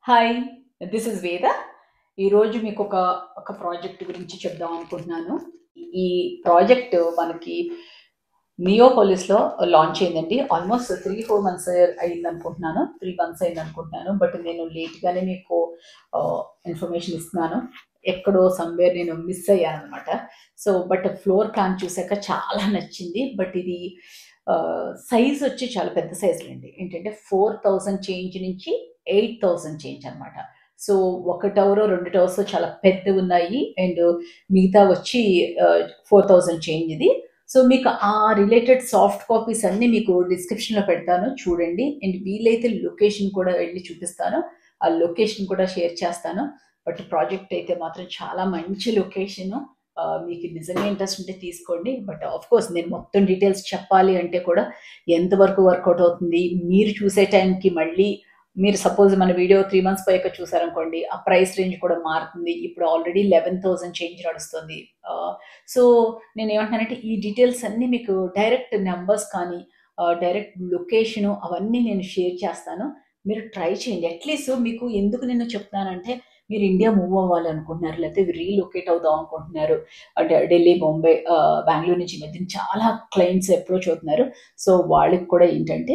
Hi! This is వేద. ఈరోజు మీకు ఒక ప్రాజెక్ట్ గురించి చెప్దాం అనుకుంటున్నాను. ఈ ప్రాజెక్ట్ మనకి నియోపోలిస్‌లో లాంచ్ అయిందండి. ఆల్మోస్ట్ 3, 4 మంత్స్ అయిందనుకుంటున్నాను. 3 మంత్స్ అయిందనుకుంటున్నాను. బట్ నేను లేట్‌గానే మీకు ఇన్ఫర్మేషన్ ఇస్తున్నాను. ఎక్కడో సమ్‌వేర్ నేను మిస్ అయ్యాననమాట. బట్ ఫ్లోర్ ప్లాన్ చూసాక చాలా నచ్చింది. బట్ ఇది సైజ్ వచ్చి చాలా పెద్ద సైజులండి. ఏంటంటే 4000 చేంజ్ నుంచి 8000 చేంజ్ అనమాట. సో, ఒక టవరో, 2 టవర్సో చాలా పెద్దవున్నాయి. అండ్ మిగతా వచ్చి 4000 చేంజ్ ఇది. సో, మీకు ఆ రిలేటెడ్ సాఫ్ట్ కాపీస్ అన్నీ మీకు డిస్క్రిప్షన్‌లో పెడతాను చూడండి. అండ్ వీలైతే లొకేషన్ కూడా వెళ్లి చూపిస్తాను. ఆ లొకేషన్ కూడా షేర్ చేస్తాను. బట్ ప్రాజెక్ట్ అయితే మాత్రం చాలా మంచి లొకేషను. మీకు నిజంగా ఇంట్రెస్ట్ ఉంటే తీసుకోండి. బట్ ఆఫ్‌కోర్స్ నేను మొత్తం డీటెయిల్స్ చెప్పాలి అంటే కూడా ఎంతవరకు వర్కౌట్ అవుతుంది, మీరు చూసే టైంకి మళ్ళీ మీరు సపోజ్ మన వీడియో 3 మంత్స్ పోయాక చూసారనుకోండి, ఆ ప్రైస్ రేంజ్ కూడా మారుతుంది. ఇప్పుడు ఆల్రెడీ 11,000 చేంజ్ నడుస్తుంది. సో, నేనేమంటున్నానంటే ఈ డీటెయిల్స్ అన్నీ మీకు డైరెక్ట్ నంబర్స్ కానీ, డైరెక్ట్ లొకేషను అవన్నీ నేను షేర్ చేస్తాను. మీరు ట్రై చేయండి. అట్‌లీస్ట్ మీకు ఎందుకు నేను చెప్తున్నానంటే, మీరు ఇండియా మూవ్ అవ్వాలనుకుంటున్నారు, లేకపోతే రీలొకేట్ అవుదాం అనుకుంటున్నారు. అంటే ఢిల్లీ, బొంబే, బెంగుళూరు నుంచి ఈ మధ్యన చాలా క్లయింట్స్ అప్రోచ్ అవుతున్నారు. సో, వాళ్ళకి కూడా ఏంటంటే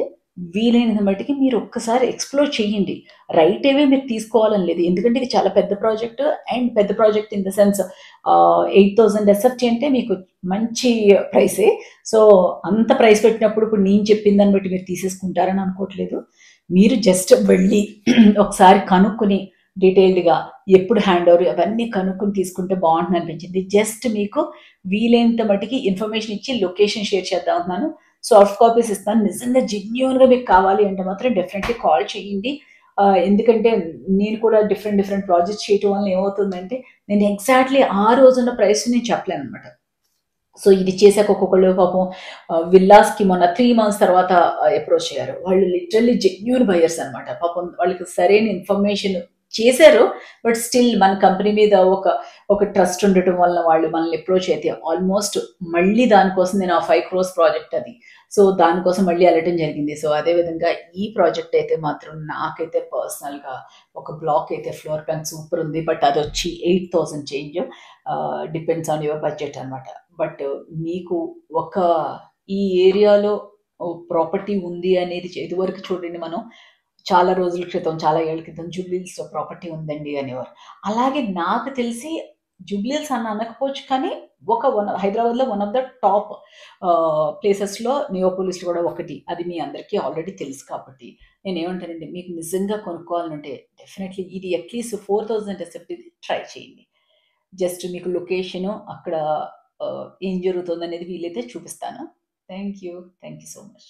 వీలైనంత మట్టికి మీరు ఒక్కసారి ఎక్స్‌ప్లోర్ చేయండి. రైట్ అవే మీరు తీసుకోవాలని లేదు. ఎందుకంటే ఇది చాలా పెద్ద ప్రాజెక్ట్ అండ్ పెద్ద project in the sense 8,000 SFT అంటే మీకు మంచి ప్రైసే. సో, అంత ప్రైస్ పెట్టినప్పుడు ఇప్పుడు నేను చెప్పిన దాన్ని బట్టి మీరు తీసేసుకుంటారని అనుకోవట్లేదు. మీరు జస్ట్ వెళ్ళి ఒకసారి కనుక్కొని డీటెయిల్డ్‌గా ఎప్పుడు హ్యాండ్ ఓవర్ అవన్నీ కనుక్కొని తీసుకుంటే బావుంటుందనిపించింది. జస్ట్ మీకు వీలైనంత మటికి ఇన్ఫర్మేషన్ ఇచ్చి లొకేషన్ షేర్ చేద్దాం అంటున్నాను. సాఫ్ట్ కాపీస్ ఇస్తాను. నిజంగా జెన్యూన్‌గా మీకు కావాలి అంటే మాత్రం డెఫినెట్‌లీ కాల్ చేయండి. ఎందుకంటే నేను కూడా డిఫరెంట్ డిఫరెంట్ ప్రాజెక్ట్స్ చేయటం వల్ల ఏమవుతుందంటే, నేను ఎగ్జాక్ట్‌లీ ఆ రోజున్న ప్రైస్ నేను చెప్పలేననమాట. సో, ఇది చేసాక ఒక్కొక్కళ్ళు పాపం విల్లాస్‌కి మొన్న 3 మంత్స్ తర్వాత అప్రోచ్ అయ్యారు. వాళ్ళు లిటరల్లీ జెన్యూన్ బయర్స్ అనమాట. పాపం వాళ్ళకి సరైన ఇన్ఫర్మేషన్ చేశారు. బట్ స్టిల్ మన కంపెనీ మీద ఒక ట్రస్ట్ ఉండటం వలన వాళ్ళు మనల్ని అప్రోచ్ అయితే ఆల్మోస్ట్ మళ్ళీ దానికోసం నేను ఆ 5 క్రోర్స్ ప్రాజెక్ట్ అది. సో, దానికోసం మళ్ళీ ఎళ్ళటం జరిగింది. సో, అదే విధంగా ఈ ప్రాజెక్ట్ అయితే మాత్రం నాకైతే పర్సనల్‌గా ఒక బ్లాక్ అయితే ఫ్లోర్ ప్లాన్ సూపర్ ఉంది. బట్ అదొచ్చి 8,000 change. Depends on your budget అనమాట. బట్ మీకు ఒక ఈ ఏరియాలో ప్రాపర్టీ ఉంది అనేది ఇదివరకు చూడండి మనం చాలా రోజుల క్రితం, చాలా ఏళ్ల క్రితం జూబ్లీహిల్స్‌లో ప్రాపర్టీ ఉందండి అనేవారు. అలాగే నాకు తెలిసి జూబ్లీహిల్స్ అని అనకపోవచ్చు కానీ హైదరాబాద్‌లో వన్ ఆఫ్ ద టాప్ ప్లేసెస్‌లో నియోపోలిస్ కూడా ఒకటి. అది మీ అందరికీ ఆల్రెడీ తెలుసు కాబట్టి. నేనేమంటానంటే మీకు నిజంగా కొనుక్కోవాలనుంటే డెఫినైట్‌లీ ఇది అట్‌లీస్ట్ 4,000 ఎస్ఎఫ్‌టిది ట్రై చేయండి. జస్ట్ మీకు లొకేషను అక్కడ ఏం జరుగుతుందనేది వీలైతే చూపిస్తాను. Thank you. Thank you so much.